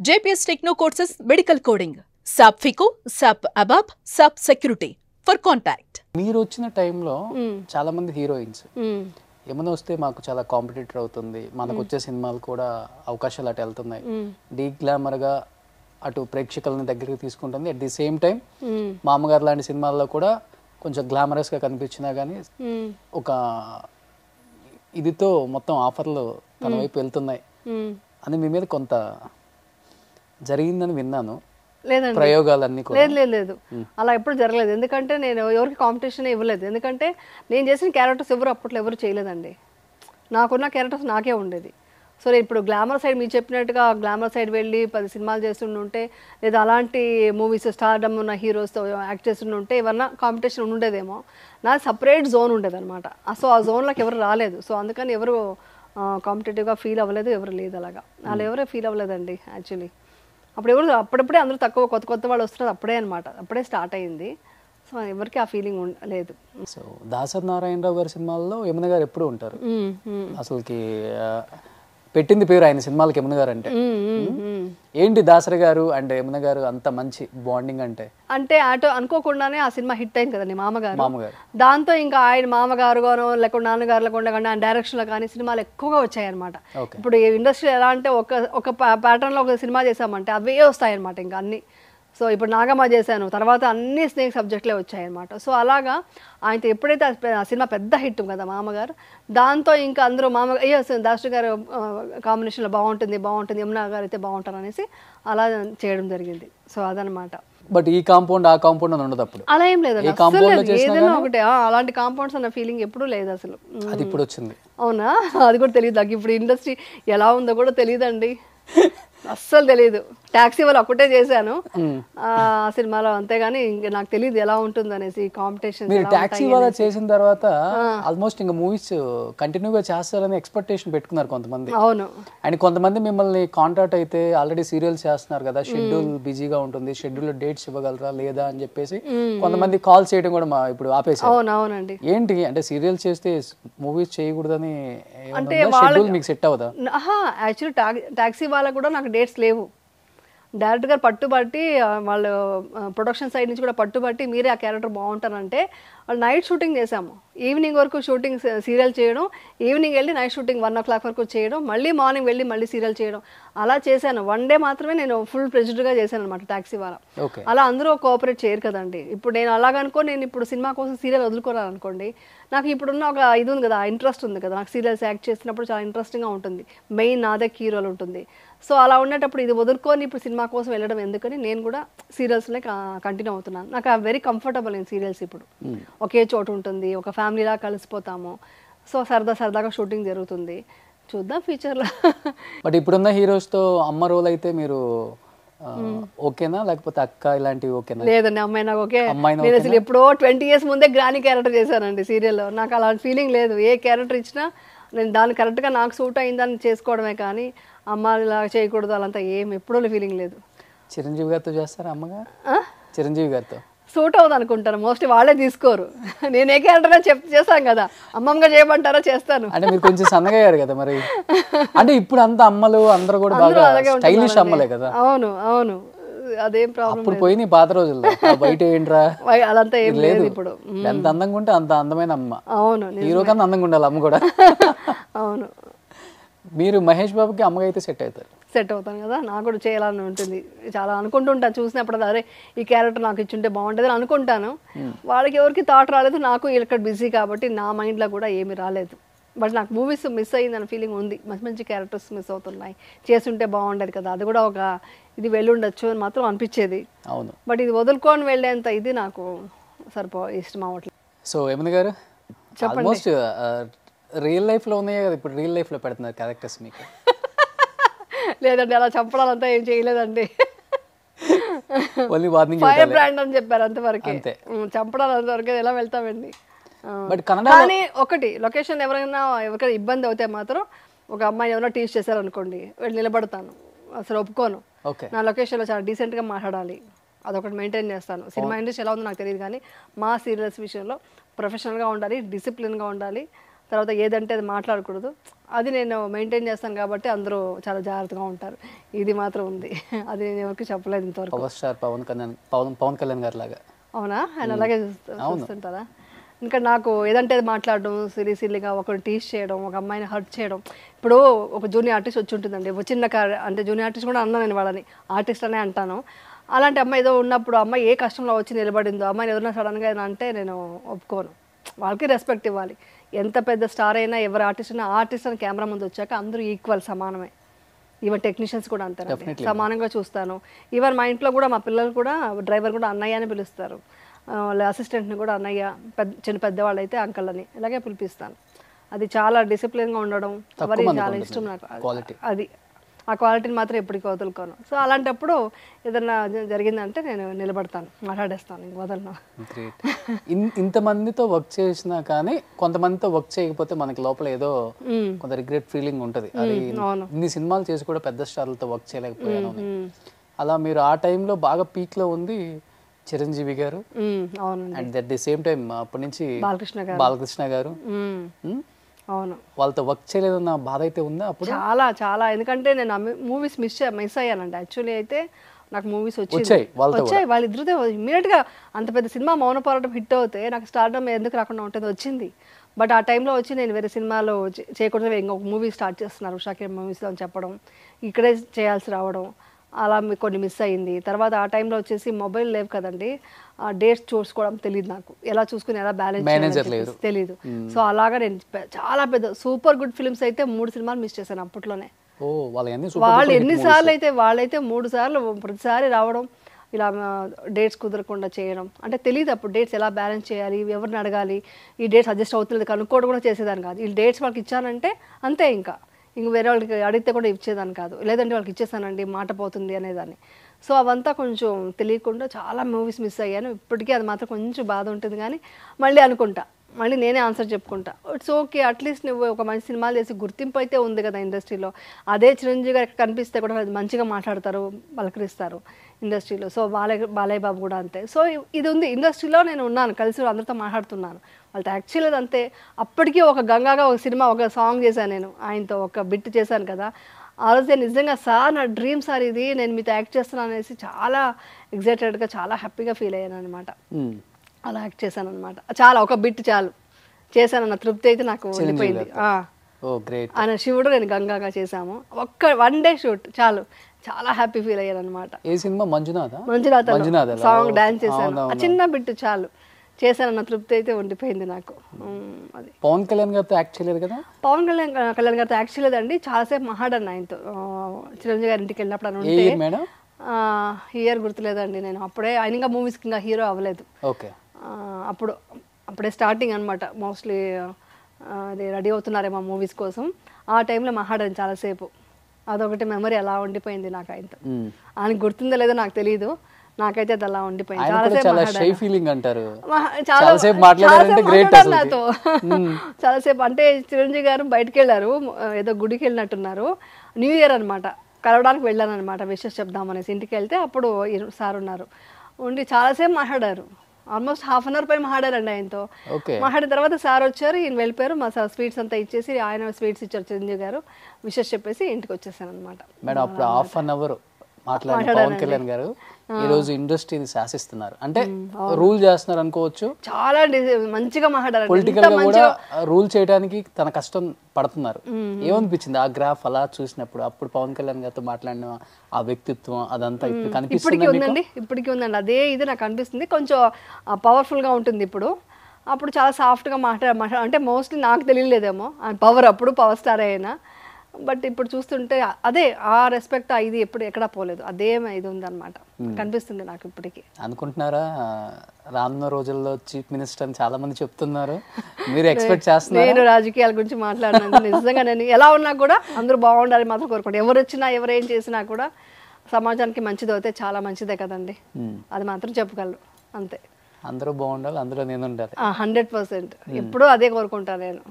JPS Techno courses medical coding, SAP FICO, SAP ABAP, SAP Security. For contact. మీరు వచ్చిన టైంలో చాలా మంది హీరోయిన్స్ ఏమైనా వస్తే మాకు చాలా కాంపిటేటర్ అవుతుంది, మనకు వచ్చే సినిమాలు కూడా అవకాశాలు అటు వెళ్తున్నాయి, డీ గ్లామర్గా అటు ప్రేక్షకులని దగ్గరికి తీసుకుంటుంది. అట్ ది సేమ్ టైం మామగారు లాంటి సినిమాల్లో కూడా కొంచెం గ్లామరస్గా కనిపించినా కానీ ఒక ఇదితో మొత్తం ఆఫర్లు తన వైపు వెళ్తున్నాయి అని మీ మీద కొంత జరిగిందని విన్నాను. లేదండి, ప్రయోగాలన్నీ లేదు అలా ఎప్పుడు జరగలేదు. ఎందుకంటే నేను ఎవరికి కాంపిటీషన్ ఇవ్వలేదు. ఎందుకంటే నేను చేసిన క్యారెక్టర్స్ ఎవరు అప్పట్లో ఎవరు చేయలేదండి. నాకున్న క్యారెక్టర్స్ నాకే ఉండేది. సో నేను ఇప్పుడు గ్లామర్ సైడ్ మీరు చెప్పినట్టుగా గ్లామర్ సైడ్ వెళ్ళి 10 సినిమాలు చేస్తుంటే లేదా అలాంటి మూవీస్ స్టార్డమ్ ఉన్న హీరోస్తో యాక్ట్ చేస్తుంటే ఏమన్నా కాంపిటీషన్ ఉండేదేమో. నా సపరేట్ జోన్ ఉండేది అనమాట. సో ఆ జోన్లోకి ఎవరు రాలేదు. సో అందుకని ఎవరు కాంపిటేటివ్గా ఫీల్ అవ్వలేదు, ఎవరు లేదు అలాగా. అలా ఎవరే ఫీల్ అవ్వలేదండి యాక్చువల్లీ. అప్పుడప్పుడే అందరూ తక్కువ కొత్త వాళ్ళు వస్తున్నారు అప్పుడే అనమాట. అప్పుడే స్టార్ట్ అయ్యింది. సో ఎవరికి ఆ ఫీలింగ్ లేదు. సో దాసరి నారాయణరావు గారి సినిమాల్లో యమున గారు ఎప్పుడు ఉంటారు. అసలుకి పెట్టింది పేరు ఆయన సినిమాలకి యమున గారు అంటే. ఏంటి దాసరి గారు అంటే యమున గారు అంత మంచి బాండింగ్ అంటే అనుకోకుండానే ఆ సినిమా హిట్ అయింది కదండి మామగారు. దాంతో ఇంకా ఆయన మామగారు గాను లేకుండా నాన్నగారులో కానీ ఆయన డైరెక్షన్లో కానీ సినిమాలు ఎక్కువగా వచ్చాయన్నమాట. ఇప్పుడు ఇండస్ట్రీ ఎలా అంటే ఒక ప్యాటర్న్లో ఒక సినిమా చేసామంటే అవే వస్తాయన్నమాట ఇంకా అన్ని. సో ఇప్పుడు నాగమ్మ చేశాను, తర్వాత అన్ని స్నేక్ సబ్జెక్ట్లే వచ్చాయన్నమాట. సో అలాగా ఆయనతో ఎప్పుడైతే ఆ సినిమా పెద్ద హిట్ కదా మామగారు, దాంతో ఇంకా అందరూ అయ్యో దాసరి గారు కాంబినేషన్లో బాగుంటుంది యమున గారు అయితే బాగుంటారు అనేసి అలా చేయడం జరిగింది. సో అదనమాట. బట్ ఈ కాంపౌండ్ ఆ కాంపౌండ్ అని ఉండదు అప్పుడు. అలా ఏం లేదు, ఏదైనా ఒకటే. అలాంటి కాంపౌండ్స్ అన్న ఫీలింగ్ ఎప్పుడూ లేదు అసలు. అది ఇప్పుడు వచ్చింది. అవునా, అది కూడా తెలియదు నాకు. ఇప్పుడు ఇండస్ట్రీ ఎలా ఉందో కూడా తెలియదండి, అస్సలు తెలీదు. టాక్సీ వాళ్ళు ఒక్కటే చేశాను ఆ సినిమాలో, అంతేగాని ఇంకా నాకు తెలియదు ఎలా ఉంటుంది అనేసి కాంపిటీషన్. మీరు టాక్సీ వాళ్ళ చేసిన తర్వాత ఆల్మోస్ట్ ఇంకా మూవీస్ కంటిన్యూగా చేస్తారని ఎక్స్పెక్టేషన్ పెట్టుకున్నారు కొంతమంది. అవును. అండ్ కొంతమంది మిమ్మల్ని కాంటాక్ట్ అయితే ఆల్రెడీ సీరియల్స్ చేస్తున్నారు కదా, షెడ్యూల్ బిజీగా ఉంటుంది, షెడ్యూల్ డేట్స్ ఇవ్వగలరా లేదా అని చెప్పేసి కొంతమంది కాల్ చేయడం కూడా ఇప్పుడు ఆపేసారు. అవునండి. ఏంటి అంటే సీరియల్స్ చేస్తే మూవీస్ చేయకూడదని షెడ్యూల్ మీకు సెట్ అవ్వదా? యాక్చువల్లీ టాక్సీ వాళ్ళకు కూడా నాకు డేట్స్ లేవు. డైరెక్టర్ గారు పట్టుబట్టి వాళ్ళు ప్రొడక్షన్ సైడ్ నుంచి కూడా పట్టుబట్టి మీరే ఆ క్యారెక్టర్ బాగుంటారంటే వాళ్ళు నైట్ షూటింగ్ చేసాము. ఈవినింగ్ వరకు షూటింగ్ సీరియల్ చేయడం, ఈవినింగ్ వెళ్ళి నైట్ షూటింగ్ 1 o'clock వరకు చేయడం, మళ్ళీ మార్నింగ్ వెళ్ళి మళ్ళీ సీరియల్ చేయడం, అలా చేశాను. 1 day మాత్రమే నేను ఫుల్ ప్రెజెడ్గా చేశాను అనమాట టాక్సీ వాళ్ళ. అలా అందరూ కోఆపరేట్ చేయరు కదండి. ఇప్పుడు నేను అలాగనుకో నేను ఇప్పుడు సినిమా కోసం సీరియల్ వదులుకోవాలనుకోండి, నాకు ఇప్పుడున్న ఒక ఇది ఉంది కదా, ఇంట్రెస్ట్ ఉంది కదా, నాకు సీరియల్స్ యాక్ట్ చేసినప్పుడు చాలా ఇంట్రెస్టింగ్గా ఉంటుంది, మెయిన్ నాదే కీ రోల్ ఉంటుంది. సో అలా ఉండేటప్పుడు ఇది వదులుకొని ఇప్పుడు సినిమా కోసం వెళ్ళడం ఎందుకని నేను కూడా సీరియల్స్లో కంటిన్యూ అవుతున్నాను. నాకు వెరీ కంఫర్టబుల్ ఇన్ సీరియల్స్. ఇప్పుడు ఒకే చోటు ఉంటుంది, ఒక ఫ్యామిలీలా కలిసిపోతాము. సో సరదాగా షూటింగ్ జరుగుతుంది. చూద్దాం ఫ్యూచర్లో. బట్ ఇప్పుడున్న హీరోస్తో అమ్మ రోల్ అయితే మీరు ఓకేనా, లేకపోతే అక్క ఇలాంటివి ఓకేనా? లేదండి, అమ్మాయి నాకు ఓకే. నేను అసలు ఎప్పుడో 20 years ముందే గ్రానీ క్యారెక్టర్ చేశానండి సీరియల్లో. నాకు అలాంటి ఫీలింగ్ లేదు. ఏ క్యారెక్టర్ ఇచ్చినా నేను దాన్ని కరెక్ట్గా నాకు సూట్ అయిందని చేసుకోవడమే కానీ అమ్మ ఇలా చేయకూడదు అలాంతా ఏం ఎప్పుడో ఫీలింగ్ లేదు. చిరంజీవి గారితో చేస్తారా అమ్మగారు? చిరంజీవి గారితో సూట్ అవుతుంది అనుకుంటాను. మోస్ట్లీ వాళ్ళే తీసుకోరు. నేను ఏ క్యారెక్టర్ చేస్తాను కదా, అమ్మమ్మగా చేయమంటారా చేస్తాను. అంటే మీరు కొంచెం సన్నగా అయ్యారు కదా మరి. అంటే ఇప్పుడు అంత అమ్మలు అందరూ కూడా బాగా స్టైలిష్ అమ్మలే కదా. అవును అదేం ప్రాబ్లం. అప్పుడు పోయి నీ పాత రోజుల్లో బయట ఏంట్రా అదంతా ఏం లేదు. ఇప్పుడు ఎంత అందంగా ఉంటే అంత అందమైన అమ్మ. అవును, హీరో కన్నా అందంగా ఉండాలి అమ్మ కూడా. అవును. మీరు మహేష్ బాబుకి అమ్మగా అయితే సెట్ అవుతాను కదా. నాకు కూడా చేయాలని ఉంటుంది, చాలా అనుకుంటుంటాను. చూసినప్పుడు అరే ఈ క్యారెక్టర్ నాకు ఇచ్చుంటే బాగుంటుంది అని అనుకుంటాను. వాళ్ళకి ఎవరికి థాట్ రాలేదు, నాకు ఇక్కడ బిజీ కాబట్టి నా మైండ్లో కూడా ఏమీ రాలేదు. బట్ నాకు మూవీస్ మిస్ అయ్యిందని ఫీలింగ్ ఉంది. మంచి క్యారెక్టర్స్ మిస్ అవుతున్నాయి, చేస్తుంటే బాగుండేది కదా, అది కూడా ఒక ఇది వెళ్ళుండొచ్చు అని మాత్రం అనిపించేది. అవును. బట్ ఇది వదులుకొని వెళ్ళేంత ఇది నాకు ఇష్టం అవ్వట్లేదు. సో యమున గారు ఆల్మోస్ట్ రియల్ లైఫ్లో ఉన్నాయి కదా, ఇప్పుడు రియల్ లైఫ్లో పెడుతున్నారు క్యారెక్టర్స్ మీకు? లేదండి, అలా చంపడాలంతా ఏం చేయలేదండి. ఫైర్ బ్రాండ్ అని చెప్పారు అంతవరకు. చంపడాలు అంతవరకు ఎలా వెళ్తామండి. కానీ ఒకటి లొకేషన్ ఎవరికైనా ఇబ్బంది అవుతే మాత్రం ఒక అమ్మాయి ఎవరైనా టీచ్ చేశారనుకోండి, వెళ్ళి నిలబడతాను, అసలు ఒప్పుకోను. నా లొకేషన్లో చాలా డీసెంట్గా మాట్లాడాలి, అదొకటి మెయింటైన్ చేస్తాను. సినిమా ఇండస్ట్రీ ఎలా ఉందో నాకు తెలియదు కానీ మా సీరియల్స్ విషయంలో ప్రొఫెషనల్గా ఉండాలి, డిసిప్లిన్గా ఉండాలి, తర్వాత ఏదంటే అది మాట్లాడకూడదు. అది నేను మెయింటైన్ చేస్తాను కాబట్టి అందరూ చాలా జాగ్రత్తగా ఉంటారు. ఇది మాత్రం ఉంది. అది నేను ఎవరికి చెప్పలేదు ఇంతవరకు. పవర్ స్టార్ పవన్ కళ్యాణ్ గారి లాగా. అవునా? ఆయన అలాగే చూస్తుంటారా? ఇంకా నాకు ఏదంటే అది మాట్లాడడం, సిల్లీగా ఒకరిని టీచ్ చేయడం, ఒక అమ్మాయిని హర్ట్ చేయడం. ఇప్పుడు ఒక జూనియర్ ఆర్టిస్ట్ వచ్చి ఉంటుందండి, ఒక చిన్న అంటే జూనియర్ ఆర్టిస్ట్ కూడా అన్నాను నేను వాళ్ళని, ఆర్టిస్ట్ అనే అంటాను. అలాంటి అమ్మాయి ఏదో ఉన్నప్పుడు అమ్మాయి ఏ కష్టంలో వచ్చి నిలబడిందో, అమ్మాయిని ఎవరైనా సడన్గా అంటే నేను ఒప్పుకోను. వాళ్ళకి రెస్పెక్ట్ ఇవ్వాలి. ఎంత పెద్ద స్టార్ అయినా, ఎవరు ఆర్టిస్ట్ అయినా, ఆర్టిస్ట్ అని కెమెరా ముందు వచ్చాక అందరూ ఈక్వల్, సమానమే. ఈవెన్ టెక్నీషియన్స్ కూడా అంతే, సమానంగా చూస్తాను. ఈవెన్ మా ఇంట్లో కూడా మా పిల్లలు కూడా డ్రైవర్ కూడా అన్నయ్య అని పిలుస్తారు, వాళ్ళ అసిస్టెంట్ని కూడా అన్నయ్య, పెద్దవాళ్ళు అయితే అంకల్ అని ఇలాగే పిలిపిస్తాను. అది చాలా డిసిప్లిన్గా ఉండడం ఎవరికి చాలా ఇష్టం నాకు. అది ఆ క్వాలిటీని మాత్రం ఎప్పటికీ వదులుకోను. సో అలాంటప్పుడు ఏదన్నా జరిగిందంటే నేను నిలబడతాను, మాట్లాడేస్తాను, ఇంక వదలను. ఇంతమందితో వర్క్ చేసినా కానీ కొంతమందితో వర్క్ చేయకపోతే మనకి లోపల ఏదో కొంత రిగ్రెట్ ఫీలింగ్ ఉంటుంది. అది ఇన్ని సినిమాలు చేసి కూడా పెద్ద స్టార్లతో వర్క్ చేయలేకపోయాను. అలా మీరు ఆ టైంలో బాగా పీక్లో ఉంది చిరంజీవి గారు, and at the same time అప్పటి నుంచి బాలకృష్ణ గారు. అవును, వాళ్ళతో వర్క్ చేయలేదన్న బాధ అయితే ఉందా అప్పుడు? చాలా చాలా. ఎందుకంటే నేను మూవీస్ మిస్ అయ్యానండి. యాక్చువల్లీ అయితే నాకు మూవీస్ వచ్చాయి, వాళ్ళిద్దరితో ఇమ్మీడియట్గా అంత పెద్ద సినిమా మౌన పోరాటం హిట్ అవుతే నాకు స్టార్డమ్ ఎందుకు రాకుండా ఉంటుంది, వచ్చింది. బట్ ఆ టైంలో వచ్చి నేను వేరే సినిమాలో చేయకుండా ఇంకొక మూవీ స్టార్ట్ చేస్తున్నారు ఉషాకి మూవీస్లో అని చెప్పడం, ఇక్కడే చేయాల్సి రావడం, అలా కొన్ని మిస్ అయింది. తర్వాత ఆ టైంలో వచ్చేసి మొబైల్ లేవు కదండి, ఆ డేట్స్ చూసుకోవడం తెలియదు నాకు, ఎలా చూసుకుని ఎలా బ్యాలెన్స్ చేయాలి తెలీదు. సో అలాగా నేను చాలా పెద్ద సూపర్ గుడ్ ఫిల్మ్స్ అయితే 3 సినిమాలు మిస్ చేశాను అప్పట్లోనే. వాళ్ళు ఎన్నిసార్లు అయితే వాళ్ళైతే 3 సార్లు ప్రతిసారి రావడం, ఇలా డేట్స్ కుదరకుండా చేయడం, అంటే తెలియదు అప్పుడు డేట్స్ ఎలా బ్యాలెన్స్ చేయాలి, ఎవరిని అడగాలి, ఈ డేట్స్ అడ్జస్ట్ అవుతుంది కనుక్కోవడం కూడా చేసేదాన్ని కాదు. ఈ డేట్స్ వాళ్ళకి ఇచ్చానంటే అంతే, ఇంక వేరే వాళ్ళకి అడిగితే కూడా ఇచ్చేదాన్ని కాదు, లేదంటే వాళ్ళకి ఇచ్చేసానండి మాట పోతుంది అనేదాన్ని. సో అవంతా కొంచెం తెలియకుండా చాలా మూవీస్ మిస్ అయ్యాను. ఇప్పటికీ అది మాత్రం కొంచెం బాధ ఉంటుంది, కానీ మళ్ళీ అనుకుంటా, మళ్ళీ నేనే ఆన్సర్ చెప్పుకుంటా, ఇట్స్ ఓకే, అట్లీస్ట్ నువ్వు ఒక మంచి సినిమాలు చేసి గుర్తింపు అయితే ఉంది కదా ఇండస్ట్రీలో. అదే చిరంజీవి గారికి కనిపిస్తే కూడా మంచిగా మాట్లాడతారు, పలకరిస్తారు ఇండస్ట్రీలో. సో బాలయ్య బాబు కూడా అంతే. సో ఇది ఉంది, ఇండస్ట్రీలో నేను ఉన్నాను, కలిసి అందరితో మాట్లాడుతున్నాను. వాళ్ళతో యాక్చువల్లీ అంతే. అప్పటికీ ఒక గంగాగా ఒక సినిమా, ఒక సాంగ్ చేశాను నేను, ఆయనతో ఒక బిట్ చేశాను కదా, ఆ రోజే నిజంగా సార్ నా డ్రీమ్ సార్ ఇది, నేను మీతో యాక్ట్ చేస్తున్నాను అనేసి చాలా ఎగ్జైటెడ్గా చాలా హ్యాపీగా ఫీల్ అయ్యాను అనమాట. అలా యాక్ట్ చేశాను అనమాట. చాలా ఒక బిట్ చాలు చేశానన్న తృప్తి అయితే నాకు ఉండిపోయింది. ఆయన శివుడు, నేను గంగాగా చేశాము, ఒక్క 1 డే షూట్ చాలు, చాలా హ్యాపీ ఫీల్ అయ్యాను అనమాట. మంజునాథ సాంగ్ డాన్స్ చేశాను, చిన్న బిట్ చాలు చేశానన్న తృప్తి అయితే ఉండిపోయింది నాకు. అది పవన్ కళ్యాణ్ గారితో యాక్ట్ చేయలేదు కదా? పవన్ కళ్యాణ్ గారితో యాక్ట్ చేయలేదండి, చాలాసేపు మాట్లాడాను ఆయనతో. చిరంజీవి గారి ఇంటికి వెళ్ళినప్పుడు అని ఉంటే, ఇయర్ గుర్తులేదండి, నేను అప్పుడే ఆయన ఇంకా మూవీస్కి ఇంకా హీరో అవ్వలేదు. అప్పుడే స్టార్టింగ్ అనమాట, మోస్ట్లీ అది రెడీ అవుతున్నారేమో మూవీస్ కోసం. ఆ టైంలో మాట్లాడాను చాలాసేపు. అదొకటి మెమరీ అలా ఉండిపోయింది నాకు ఆయనతో. ఆయనకు గుర్తుందో లేదో నాకు తెలియదు, నాకైతే అది అలా ఉండిపోయింది. చాలాసేపు అంటే చిరంజీవి గారు బయటకు వెళ్ళారు, ఏదో గుడికి వెళ్ళినట్టున్నారు, న్యూ ఇయర్ అనమాట, కలవడానికి వెళ్ళాను అనమాట, విషెస్ చెప్దామనేసి. ఇంటికి వెళ్తే అప్పుడు సార్ ఉన్నారు, ఉండి చాలాసేపు మాట్లాడారు, ఆల్మోస్ట్ హాఫ్ అన్ అవర్ పైన మాట్లాడారండి ఆయనతో. మాట్లాడిన తర్వాత సార్ వచ్చారు, ఈయన వెళ్ళిపోయారు. మా సార్ స్వీట్స్ అంతా ఇచ్చేసి, ఆయన స్వీట్స్ ఇచ్చారు చిరంజీవి గారు, విషెస్ చెప్పేసి ఇంటికి వచ్చేసాను అనమాట. పవన్ కళ్యాణ్ గారు ఈ రోజు ఇండస్ట్రీని శాసిస్తున్నారు, అంటే రూల్ చేస్తున్నారు అనుకోవచ్చు. చాలా మంచిగా మాట్లాడారు, పొలిటికల్ గా కూడా రూల్ చేయడానికి తన కష్టం పడుతున్నారు. ఏమనిపించింది ఆ గ్రాఫ్ అలా చూసినప్పుడు? అప్పుడు పవన్ కళ్యాణ్ గారితో మాట్లాడిన ఆ వ్యక్తిత్వం అదంతా ఇప్పుడు కనిపిస్తుంది. ఇప్పటికీ ఉందండి అదే ఇది నాకు అనిపిస్తుంది. కొంచెం పవర్ఫుల్ గా ఉంటుంది ఇప్పుడు. అప్పుడు చాలా సాఫ్ట్ గా మాట్లాడ అంటే మోస్ట్లీ నాకు తెలియలేదేమో పవర్, అప్పుడు పవర్ స్టార్ అయినా. బట్ ఇప్పుడు చూస్తుంటే అదే ఆ రెస్పెక్ట్ ఇది ఎప్పుడు ఎక్కడా పోలేదు, అదే ఇది ఉందన్నమాట, కనిపిస్తుంది నాకు ఇప్పటికీ. అనుకుంటున్నారా రానున్న రోజుల్లో చీఫ్ మినిస్టర్ అని చాలా మంది చెప్తున్నారు, మీరు ఎక్స్పెక్ట్ చేస్తున్నారు? నేను రాజకీయాల గురించి మాట్లాడినాను, నిజంగా నేను ఎలా ఉన్నా కూడా అందరూ బాగుండాలి మాత్రం కోరుకుంటాను. ఎవరు వచ్చినా ఎవరేం చేసినా కూడా సమాజానికి మంచిది అవుతే చాలా మంచిదే కదండి, అది మాత్రం చెప్పగలరు అంతే. అందరూ బాగుండాలి, అందులో నేను ఉండాలి. 100% ఎప్పుడూ అదే కోరుకుంటాను నేను.